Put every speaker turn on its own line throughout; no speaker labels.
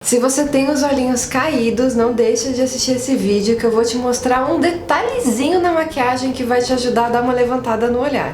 Se você tem os olhinhos caídos, não deixa de assistir esse vídeo que eu vou te mostrar um detalhezinho na maquiagem que vai te ajudar a dar uma levantada no olhar.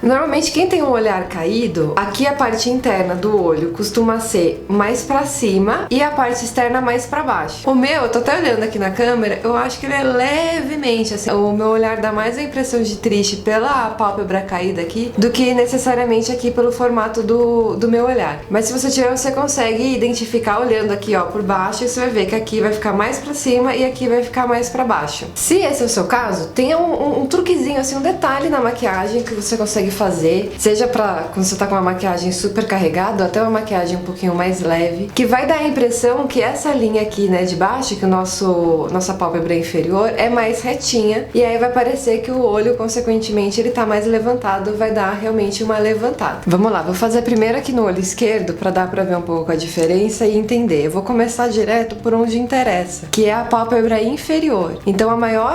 Normalmente quem tem um olhar caído, aqui a parte interna do olho costuma ser mais pra cima e a parte externa mais pra baixo. O meu, eu tô até olhando aqui na câmera, eu acho que ele é levemente assim, o meu olhar dá mais a impressão de triste pela pálpebra caída aqui do que necessariamente aqui pelo formato do meu olhar. Mas se você tiver, você consegue identificar olhando aqui ó por baixo e você vai ver que aqui vai ficar mais pra cima e aqui vai ficar mais pra baixo. Se esse é o seu caso, tenha um truquezinho assim, um detalhe na maquiagem que você consegue fazer, seja pra quando você tá com uma maquiagem super carregada, ou até uma maquiagem um pouquinho mais leve, que vai dar a impressão que essa linha aqui, né, de baixo, que nossa pálpebra inferior é mais retinha, e aí vai parecer que o olho, consequentemente, ele tá mais levantado, vai dar realmente uma levantada. Vamos lá, vou fazer primeiro aqui no olho esquerdo, pra dar pra ver um pouco a diferença e entender. Eu vou começar direto por onde interessa, que é a pálpebra inferior. Então a maior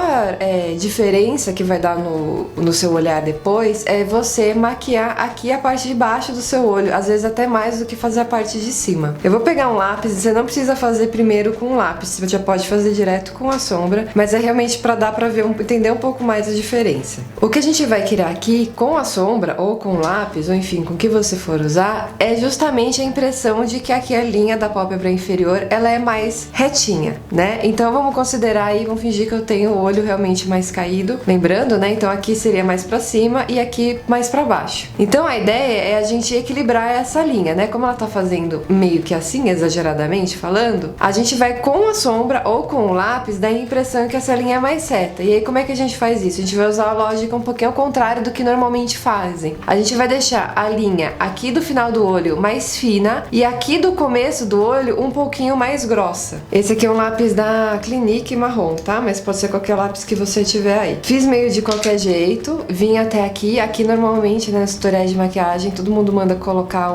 diferença que vai dar no seu olhar depois é você maquiar aqui a parte de baixo do seu olho, às vezes até mais do que fazer a parte de cima. Eu vou pegar um lápis, você não precisa fazer primeiro com o lápis, você já pode fazer direto com a sombra, mas é realmente para dar para ver, entender um pouco mais a diferença. O que a gente vai criar aqui com a sombra, ou com o lápis, ou enfim, com o que você for usar, é justamente a impressão de que aqui a linha da pálpebra inferior, ela é mais retinha, né? Então vamos considerar aí, vamos fingir que eu tenho o olho realmente mais caído, lembrando, né? Então aqui seria mais para cima e aqui mais pra baixo. Então a ideia é a gente equilibrar essa linha, né? Como ela tá fazendo meio que assim, exageradamente falando, a gente vai com a sombra ou com o lápis dar a impressão que essa linha é mais reta. E aí como é que a gente faz isso? A gente vai usar a lógica um pouquinho ao contrário do que normalmente fazem. A gente vai deixar a linha aqui do final do olho mais fina e aqui do começo do olho um pouquinho mais grossa. Esse aqui é um lápis da Clinique marrom, tá? Mas pode ser qualquer lápis que você tiver aí. Fiz meio de qualquer jeito, vim até aqui normalmente, né, nos tutoriais de maquiagem, todo mundo manda colocar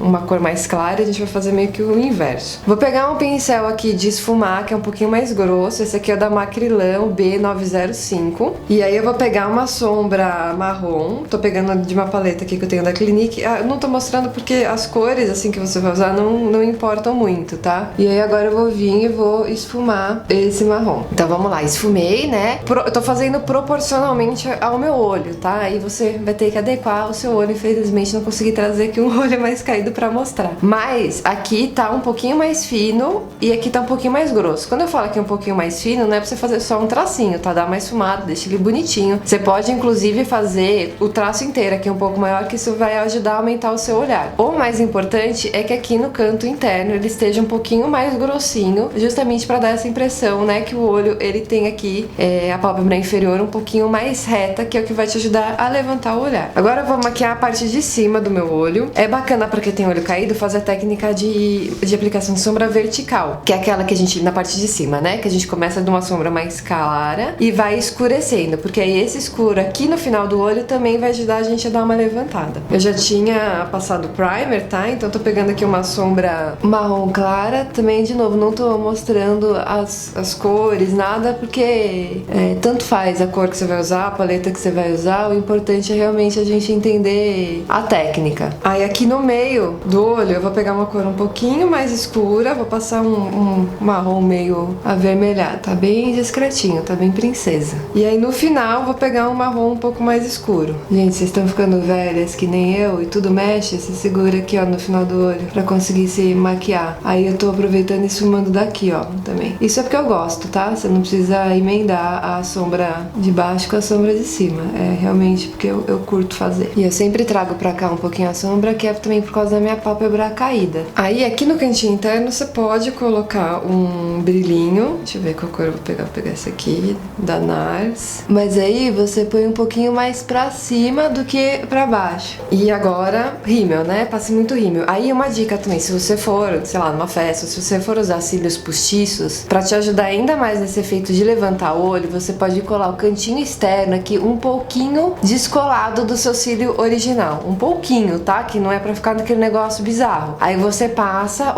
uma cor mais clara, a gente vai fazer meio que o inverso. Vou pegar um pincel aqui de esfumar, que é um pouquinho mais grosso, esse aqui é da Macrylan, o B905, e aí eu vou pegar uma sombra marrom, tô pegando de uma paleta aqui que eu tenho da Clinique, eu não tô mostrando porque as cores, assim, que você vai usar não importam muito, tá? E aí agora eu vou vir e vou esfumar esse marrom. Então vamos lá, esfumei, né? Eu tô fazendo proporcionalmente ao meu olho, tá? Aí você vai ter que adequar o seu olho, infelizmente não consegui trazer aqui um olho mais caído pra mostrar. Mas aqui tá um pouquinho mais fino e aqui tá um pouquinho mais grosso. Quando eu falo aqui um pouquinho mais fino, não é pra você fazer só um tracinho, tá? Dá mais fumado, deixa ele bonitinho. Você pode inclusive fazer o traço inteiro aqui um pouco maior, que isso vai ajudar a aumentar o seu olhar. O mais importante é que aqui no canto interno ele esteja um pouquinho mais grossinho, justamente pra dar essa impressão, né, que o olho ele tem aqui a pálpebra inferior um pouquinho mais reta, que é o que vai te ajudar a levantar o olhar. Agora eu vou maquiar a parte de cima do meu olho. É bacana pra quem tem olho caído fazer a técnica de aplicação de sombra vertical, que é aquela que a gente, na parte de cima, né, que a gente começa de uma sombra mais clara e vai escurecendo, porque aí esse escuro aqui no final do olho também vai ajudar a gente a dar uma levantada. Eu já tinha passado primer, tá? Então tô pegando aqui uma sombra marrom clara, também de novo, não tô mostrando as cores, nada, porque tanto faz a cor que você vai usar, a paleta que você vai usar, o importante é realmente a gente entender a técnica. Aí aqui no meio do olho eu vou pegar uma cor um pouquinho mais escura, vou passar um marrom meio avermelhado, tá bem discretinho, tá bem princesa. E aí no final vou pegar um marrom um pouco mais escuro. Gente, vocês estão ficando velhas que nem eu e tudo mexe, você segura aqui ó no final do olho pra conseguir se maquiar. Aí eu tô aproveitando e esfumando daqui ó também. Isso é porque eu gosto, tá? Você não precisa emendar a sombra de baixo com a sombra de cima, é realmente porque eu curto fazer. E eu sempre trago pra cá um pouquinho a sombra, que é também por causa da minha pálpebra caída. Aí aqui no cantinho interno você pode colocar um brilhinho, deixa eu ver qual cor eu vou pegar esse aqui, da NARS. Mas aí você põe um pouquinho mais pra cima do que pra baixo. E agora, rímel, né? Passe muito rímel. Aí uma dica também, se você for, sei lá, numa festa, se você for usar cílios postiços, pra te ajudar ainda mais nesse efeito de levantar o olho, você pode colar o cantinho externo aqui um pouquinho descolado lado do seu cílio original, um pouquinho, tá? Que não é pra ficar naquele negócio bizarro. Aí você passa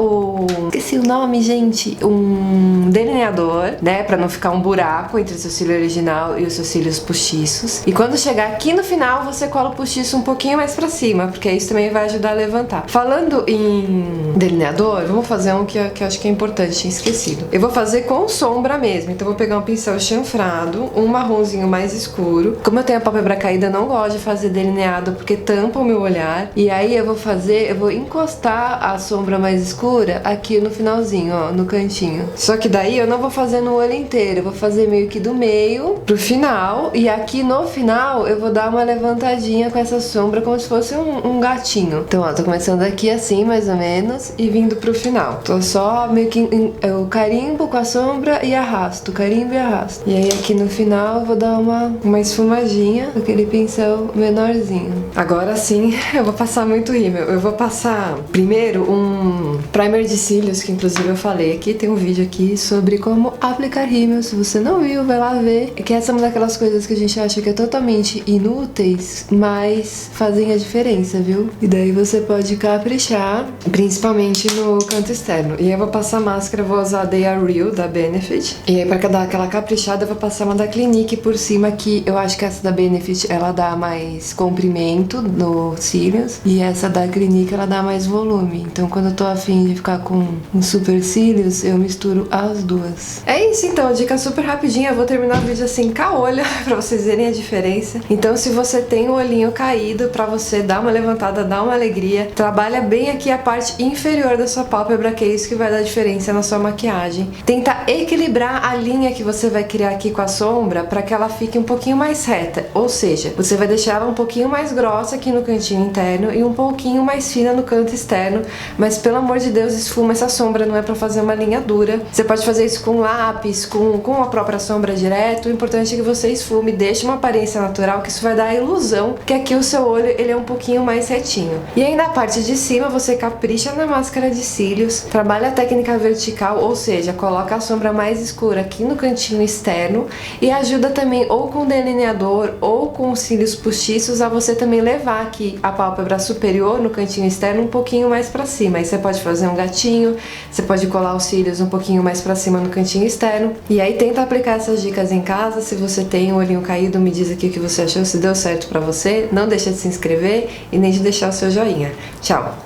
esqueci o nome, gente, um delineador, né, pra não ficar um buraco entre o seu cílio original e os seus cílios postiços. E quando chegar aqui no final, você cola o postiço um pouquinho mais pra cima, porque isso também vai ajudar a levantar. Falando em delineador, vamos fazer um que eu acho que é importante, tinha esquecido. Eu vou fazer com sombra mesmo, então vou pegar um pincel chanfrado, um marronzinho mais escuro. Como eu tenho a pálpebra caída, eu não gosto de fazer delineado porque tampa o meu olhar. E aí eu vou encostar a sombra mais escura aqui no finalzinho, ó, no cantinho. Só que daí eu não vou fazer no olho inteiro, eu vou fazer meio que do meio pro final. E aqui no final eu vou dar uma levantadinha com essa sombra como se fosse um gatinho. Então, ó, tô começando aqui assim, mais ou menos, e vindo pro final. Tô só meio que eu carimbo com a sombra e arrasto, carimbo e arrasto. E aí aqui no final eu vou dar uma esfumadinha com aquele pincel menorzinho. Agora sim, eu vou passar muito rímel. Eu vou passar primeiro um primer de cílios, que inclusive eu falei aqui, tem um vídeo aqui sobre como aplicar rímel. Se você não viu, vai lá ver. Que essa é uma daquelas coisas que a gente acha que é totalmente inúteis, mas fazem a diferença, viu? E daí você pode caprichar, principalmente no canto externo. E aí eu vou passar máscara, vou usar a They Are Real da Benefit. E aí pra dar aquela caprichada eu vou passar uma da Clinique por cima, que eu acho que essa da Benefit ela dá mais comprimento nos cílios e essa da Clinique ela dá mais volume. Então quando eu tô afim de ficar com um super cílios, eu misturo as duas. É isso então, dica super rapidinha. Eu vou terminar o vídeo assim com a olho pra vocês verem a diferença. Então se você tem o olhinho caído, pra você dar uma levantada, dar uma alegria, trabalha bem aqui a parte inferior da sua pálpebra, que é isso que vai dar diferença na sua maquiagem. Tenta equilibrar a linha que você vai criar aqui com a sombra para que ela fique um pouquinho mais reta, ou seja, você vai deixar ela um pouquinho mais grossa aqui no cantinho interno e um pouquinho mais fina no canto externo, mas pelo amor de Deus, esfuma essa sombra, não é para fazer uma linha dura. Você pode fazer isso com lápis, com a própria sombra direto. O importante é que você esfume, deixe uma aparência natural, que isso vai dar a ilusão que aqui o seu olho ele é um pouquinho mais retinho. E aí na parte de cima você capricha na máscara de cílios, trabalha a técnica vertical, ou seja, coloca a sombra mais escura aqui no cantinho externo e ajuda também ou com delineador ou com os cílios postiços a você também levar aqui a pálpebra superior no cantinho externo um pouquinho mais pra cima. Aí você pode fazer um gatinho, você pode colar os cílios um pouquinho mais pra cima no cantinho externo. E aí tenta aplicar essas dicas em casa. Se você tem um olhinho caído, me diz aqui o que você achou, se deu certo pra você. Não deixa de se inscrever e nem de deixar o seu joinha. Tchau!